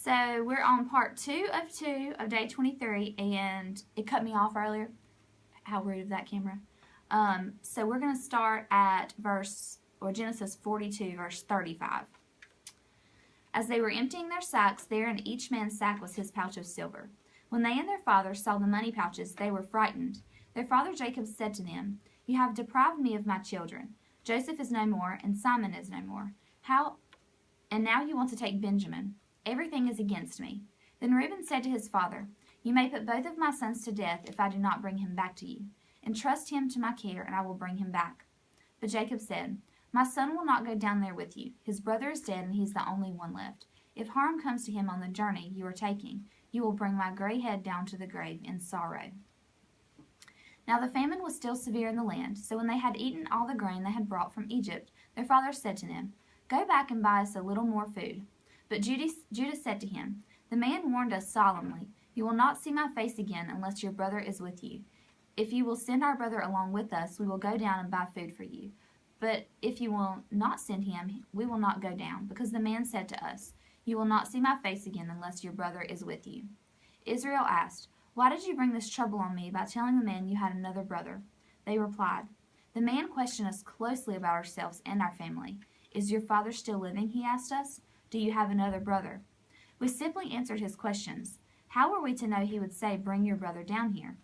So we're on part 2 of day 23, and it cut me off earlier. How rude of that camera. So we're going to start at Genesis 42, verse 35. As they were emptying their sacks, there in each man's sack was his pouch of silver. When they and their father saw the money pouches, they were frightened. Their father Jacob said to them, "You have deprived me of my children. Joseph is no more, and Simon is no more. And now you want to take Benjamin. Everything is against me." Then Reuben said to his father, "You may put both of my sons to death if I do not bring him back to you. Entrust him to my care, and I will bring him back." But Jacob said, "My son will not go down there with you. His brother is dead, and he is the only one left. If harm comes to him on the journey you are taking, you will bring my gray head down to the grave in sorrow." Now the famine was still severe in the land, so when they had eaten all the grain they had brought from Egypt, their father said to them, "Go back and buy us a little more food." But Judah said to him, "The man warned us solemnly, 'You will not see my face again unless your brother is with you. If you will send our brother along with us, we will go down and buy food for you. But if you will not send him, we will not go down, because the man said to us, "You will not see my face again unless your brother is with you."'" Israel asked, "Why did you bring this trouble on me by telling the man you had another brother?" They replied, "The man questioned us closely about ourselves and our family. 'Is your father still living?' he asked us. 'Do you have another brother?' We simply answered his questions. How were we to know he would say, 'Bring your brother down here'?"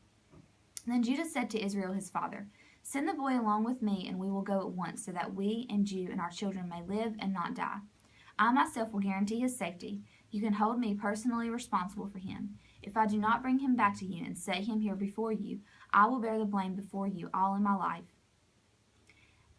Then Judah said to Israel his father, "Send the boy along with me, and we will go at once, so that we and you and our children may live and not die. I myself will guarantee his safety. You can hold me personally responsible for him. If I do not bring him back to you and set him here before you, I will bear the blame before you all in my life.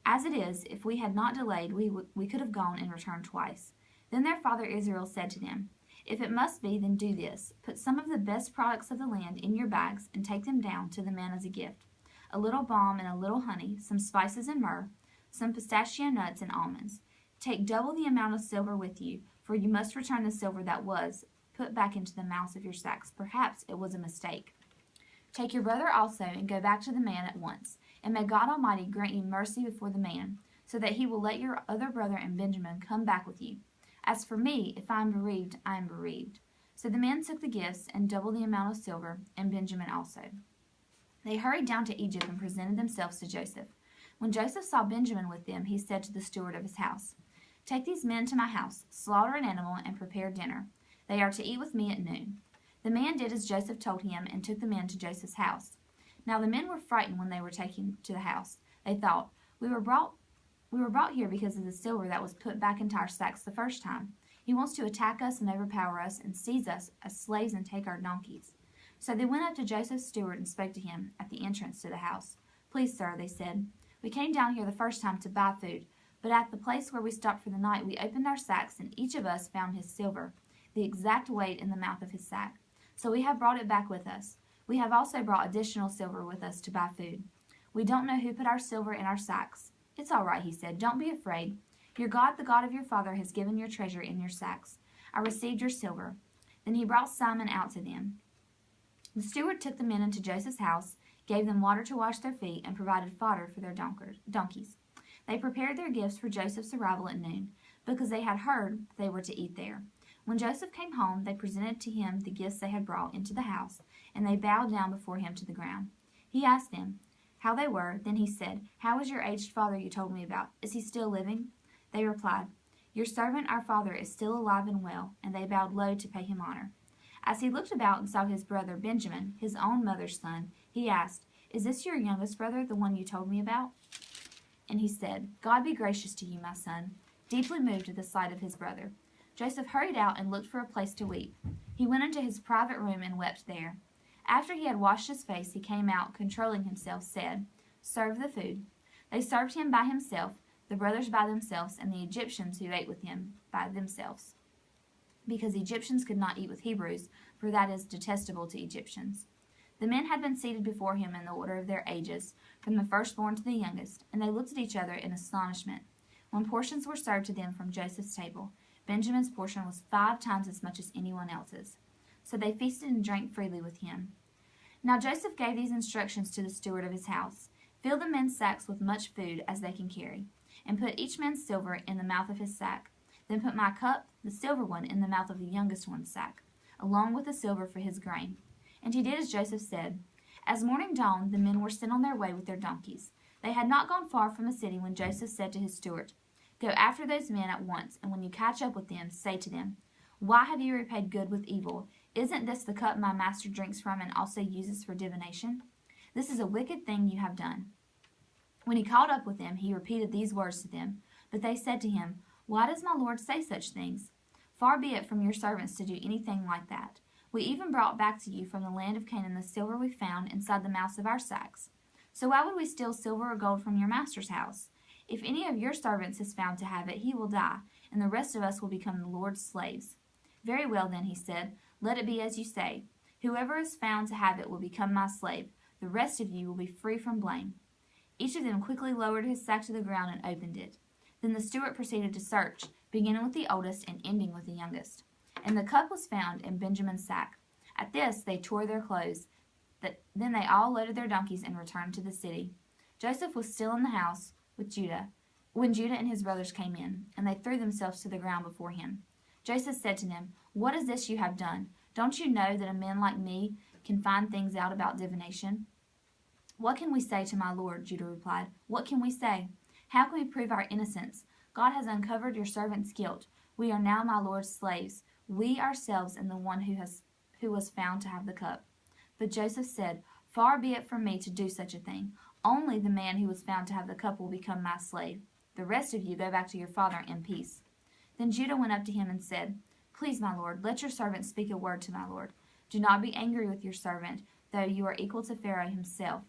As it is, if we had not delayed, we could have gone and returned twice." Then their father Israel said to them, "If it must be, then do this. Put some of the best products of the land in your bags and take them down to the man as a gift. A little balm and a little honey, some spices and myrrh, some pistachio nuts and almonds. Take double the amount of silver with you, for you must return the silver that was put back into the mouths of your sacks. Perhaps it was a mistake. Take your brother also and go back to the man at once, and may God Almighty grant you mercy before the man, so that he will let your other brother and Benjamin come back with you. As for me, if I am bereaved, I am bereaved." So the men took the gifts and double the amount of silver, and Benjamin also. They hurried down to Egypt and presented themselves to Joseph. When Joseph saw Benjamin with them, he said to the steward of his house, "Take these men to my house, slaughter an animal, and prepare dinner. They are to eat with me at noon." The man did as Joseph told him and took the men to Joseph's house. Now the men were frightened when they were taken to the house. They thought, We were brought here because of the silver that was put back into our sacks the first time. He wants to attack us and overpower us and seize us as slaves and take our donkeys." So they went up to Joseph's steward and spoke to him at the entrance to the house. "Please, sir," they said, "we came down here the first time to buy food, but at the place where we stopped for the night we opened our sacks, and each of us found his silver, the exact weight in the mouth of his sack. So we have brought it back with us. We have also brought additional silver with us to buy food. We don't know who put our silver in our sacks." "It's all right," he said. "Don't be afraid. Your God, the God of your father, has given your treasure in your sacks. I received your silver." Then he brought Simon out to them. The steward took the men into Joseph's house, gave them water to wash their feet, and provided fodder for their donkeys. They prepared their gifts for Joseph's arrival at noon, because they had heard they were to eat there. When Joseph came home, they presented to him the gifts they had brought into the house, and they bowed down before him to the ground. He asked them how they were. Then he said, "How is your aged father you told me about? Is he still living?" They replied, "Your servant, our father, is still alive and well," and they bowed low to pay him honor. As he looked about and saw his brother Benjamin, his own mother's son, he asked, "Is this your youngest brother, the one you told me about?" And he said, "God be gracious to you, my son," deeply moved at the sight of his brother. Joseph hurried out and looked for a place to weep. He went into his private room and wept there. After he had washed his face, he came out, controlling himself, said, "Serve the food." They served him by himself, the brothers by themselves, and the Egyptians who ate with him by themselves, because Egyptians could not eat with Hebrews, for that is detestable to Egyptians. The men had been seated before him in the order of their ages, from the firstborn to the youngest, and they looked at each other in astonishment. When portions were served to them from Joseph's table, Benjamin's portion was 5 times as much as anyone else's. So they feasted and drank freely with him. Now Joseph gave these instructions to the steward of his house: "Fill the men's sacks with much food as they can carry, and put each man's silver in the mouth of his sack. Then put my cup, the silver one in the mouth of the youngest one's sack, along with the silver for his grain. And he did as Joseph said. As morning dawned, the men were sent on their way with their donkeys. They had not gone far from the city when Joseph said to his steward, "Go after those men at once, and when you catch up with them, say to them, 'Why have you repaid good with evil? Isn't this the cup my master drinks from and also uses for divination? This is a wicked thing you have done.'" When he caught up with them, he repeated these words to them. But they said to him, "Why does my lord say such things? Far be it from your servants to do anything like that. We even brought back to you from the land of Canaan the silver we found inside the mouths of our sacks. So why would we steal silver or gold from your master's house? If any of your servants is found to have it, he will die, and the rest of us will become the Lord's slaves." "Very well, then," he said, "let it be as you say. Whoever is found to have it will become my slave. The rest of you will be free from blame." Each of them quickly lowered his sack to the ground and opened it. Then the steward proceeded to search, beginning with the oldest and ending with the youngest. And the cup was found in Benjamin's sack. At this they tore their clothes. Then they all loaded their donkeys and returned to the city. Joseph was still in the house with Judah when Judah and his brothers came in, and they threw themselves to the ground before him. Joseph said to them, "What is this you have done? Don't you know that a man like me can find things out about divination?" "What can we say to my lord?" Judah replied. "What can we say? How can we prove our innocence? God has uncovered your servant's guilt. We are now my lord's slaves, we ourselves and the one who was found to have the cup." But Joseph said, "Far be it from me to do such a thing. Only the man who was found to have the cup will become my slave. The rest of you go back to your father in peace." Then Judah went up to him and said, "Please, my lord, let your servant speak a word to my lord. Do not be angry with your servant, though you are equal to Pharaoh himself."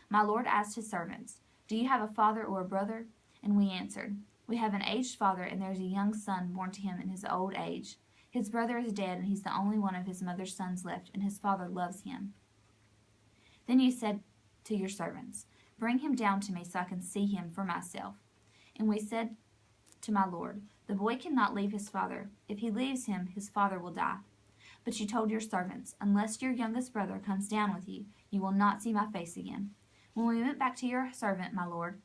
My lord asked his servants, "Do you have a father or a brother?" And we answered, "We have an aged father, and there is a young son born to him in his old age. His brother is dead, and he's the only one of his mother's sons left, and his father loves him." Then you said to your servants, "Bring him down to me so I can see him for myself." And we said to my lord, "The boy cannot leave his father. If he leaves him, his father will die." But you told your servants, "Unless your youngest brother comes down with you, you will not see my face again." When we went back to your servant, my lord,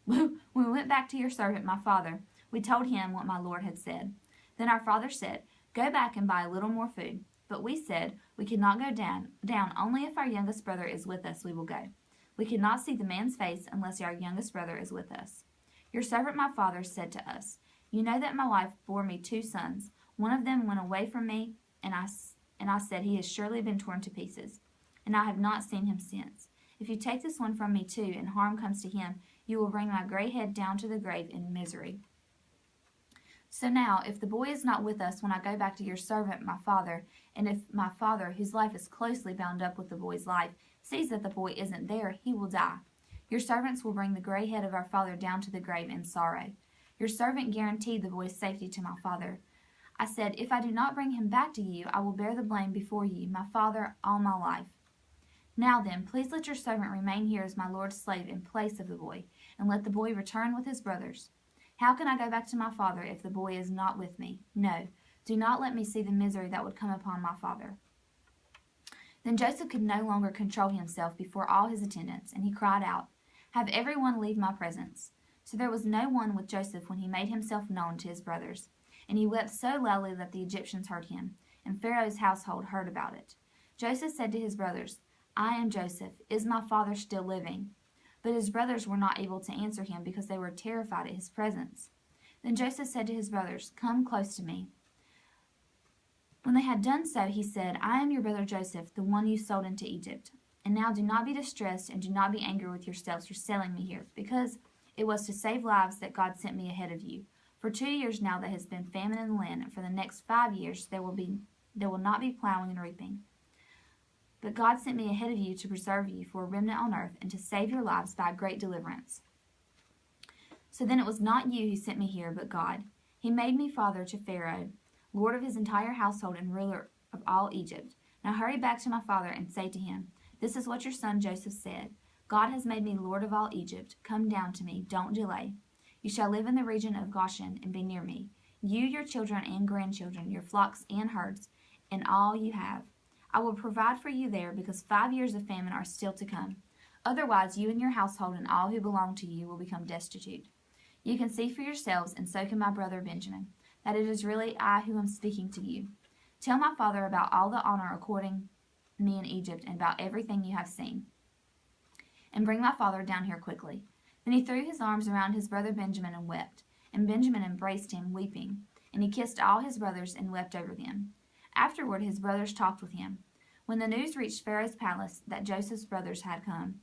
when we went back to your servant, my father, we told him what my lord had said. Then our father said, "Go back and buy a little more food." But we said, "We cannot go down. Only if our youngest brother is with us we will go. We cannot see the man's face unless our youngest brother is with us." Your servant my father said to us, "You know that my wife bore me 2 sons. One of them went away from me, and I said, 'He has surely been torn to pieces,' and I have not seen him since. If you take this one from me too, and harm comes to him, you will bring my gray head down to the grave in misery. So now, if the boy is not with us when I go back to your servant my father, and if my father, whose life is closely bound up with the boy's life, sees that the boy isn't there, he will die. Your servants will bring the gray head of our father down to the grave in sorrow." Your servant guaranteed the boy's safety to my father. I said, "If I do not bring him back to you, I will bear the blame before you, my father, all my life. Now then, please let your servant remain here as my lord's slave in place of the boy, and let the boy return with his brothers. How can I go back to my father if the boy is not with me? No, do not let me see the misery that would come upon my father." Then Joseph could no longer control himself before all his attendants, and he cried out, "Have everyone leave my presence." So there was no one with Joseph when he made himself known to his brothers. And he wept so loudly that the Egyptians heard him, and Pharaoh's household heard about it. Joseph said to his brothers, "I am Joseph. Is my father still living?" But his brothers were not able to answer him because they were terrified at his presence. Then Joseph said to his brothers, "Come close to me." When they had done so, he said, "I am your brother Joseph, the one you sold into Egypt. And now do not be distressed and do not be angry with yourselves for selling me here, because it was to save lives that God sent me ahead of you. For 2 years now there has been famine in the land, and for the next 5 years there will not be plowing and reaping. But God sent me ahead of you to preserve you for a remnant on earth and to save your lives by a great deliverance. So then it was not you who sent me here, but God. He made me father to Pharaoh, lord of his entire household and ruler of all Egypt. Now hurry back to my father and say to him, 'This is what your son Joseph said. God has made me lord of all Egypt. Come down to me. Don't delay. You shall live in the region of Goshen and be near me, you, your children and grandchildren, your flocks and herds, and all you have. I will provide for you there, because 5 years of famine are still to come. Otherwise, you and your household and all who belong to you will become destitute. You can see for yourselves, and so can my brother Benjamin, that it is really I who am speaking to you. Tell my father about all the honor according me in Egypt and about everything you have seen. And bring my father down here quickly." Then he threw his arms around his brother Benjamin and wept. And Benjamin embraced him, weeping. And he kissed all his brothers and wept over them. Afterward his brothers talked with him. When the news reached Pharaoh's palace that Joseph's brothers had come,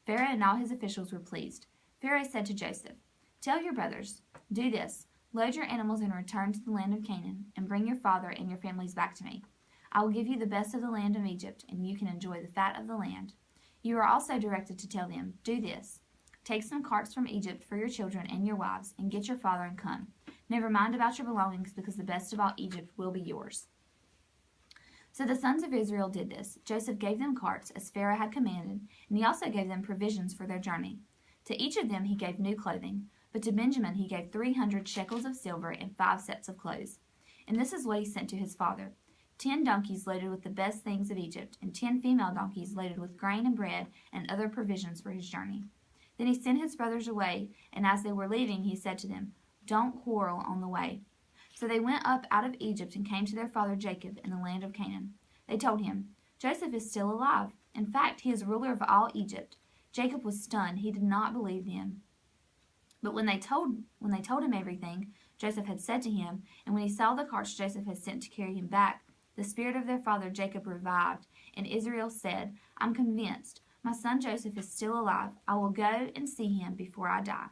Pharaoh and all his officials were pleased. Pharaoh said to Joseph, "Tell your brothers, do this, load your animals and return to the land of Canaan, and bring your father and your families back to me. I will give you the best of the land of Egypt, and you can enjoy the fat of the land." You are also directed to tell them, "Do this, take some carts from Egypt for your children and your wives, and get your father and come. Never mind about your belongings, because the best of all Egypt will be yours." So the sons of Israel did this. Joseph gave them carts, as Pharaoh had commanded, and he also gave them provisions for their journey. To each of them he gave new clothing, but to Benjamin he gave 300 shekels of silver and 5 sets of clothes. And this is what he sent to his father: 10 donkeys loaded with the best things of Egypt, and 10 female donkeys loaded with grain and bread and other provisions for his journey. Then he sent his brothers away, and as they were leaving, he said to them, "Don't quarrel on the way." So they went up out of Egypt and came to their father Jacob in the land of Canaan. They told him, "Joseph is still alive. In fact, he is ruler of all Egypt." Jacob was stunned. He did not believe them. But when they told him everything Joseph had said to him, and when he saw the carts Joseph had sent to carry him back, the spirit of their father Jacob revived, and Israel said, "I'm convinced. My son Joseph is still alive. I will go and see him before I die."